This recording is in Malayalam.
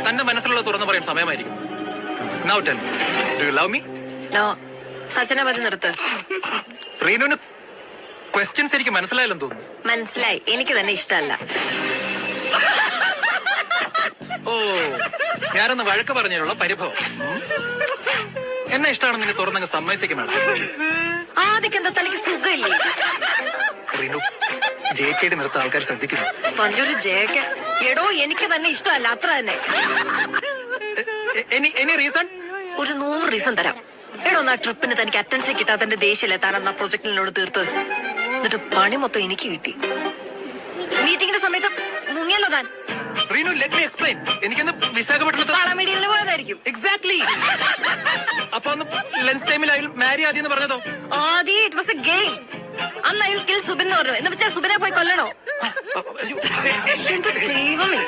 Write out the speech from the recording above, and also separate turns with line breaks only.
തന്റെ മനസ്സിലുള്ള തുറന്നു പറയാൻ സമയമായിരിക്കും. Now tell me, do you love me?
No. സച്ചിനെ പറ്റി നിർത്ത്.
റീനുവിന് ക്വസ്റ്റ്യൻസ് എനിക്ക് മനസ്സിലായില്ലെന്ന് തോന്നുന്നു.
മനസ്സിലായി, എനിക്ക് തന്നെ ഇഷ്ടമല്ല.
ഓ, ഞാനൊന്ന് വഴക്ക് പറഞ്ഞതിനുള്ള പരിഭവം. എന്നെ ഇഷ്ടമാണെന്ന് നിന്നെ തുറന്നങ്ങ് സമ്മതിച്ചേക്കും.
ആദ്യം എന്താ തനിക്ക് സുഖമില്ലേ?
റീനു, ജെകെയുടെ നിർത്ത ആൾക്കാർ ശ്രദ്ധിക്കുന്നു.
പണ്ടൊരു ജെകെ എടോ എനിക്ക് തന്നെ ഇഷ്ടമല്ല, അത്ര തന്നെ.
Any reason?
ഒരു 100 റീസൺ തരാം. എടോ, ആ ട്രിപ്പിന് തനിക്ക് അറ്റൻഷൻ കിട്ടാത്തതിന്റെ ദേഷ്യല്ലേ താൻ എന്നാ പ്രൊജക്ടിനോട് തീർത്തത്. എന്നിട്ട് പണി മൊത്തം എനിക്ക് കിട്ടി. മീറ്റിംഗിന്റെ സമയത്ത് മുങ്ങിയല്ലോ താൻ.
Reenu, let me explain. എനിക്കൊന്ന് വിശാഖപട്ടണത്ത്
പാളമേടിയിൽ പോയതായിരിക്കും.
എക്സാക്ട്ലി. അപ്പൊ അന്ന് ലഞ്ച് ടൈമിൽ അയാൾ മാരി ആദ്യം പറഞ്ഞതോ?
ആദ്യം ഇറ്റ് വാസ് എ ഗെയിം. അന്ന് അയാൾ കിൽ സുബിൻ എന്ന് പറഞ്ഞു. എന്ന് വെച്ചാൽ സുബിനെ പോയി കൊല്ലണോ? എന്റെ ദൈവമേ.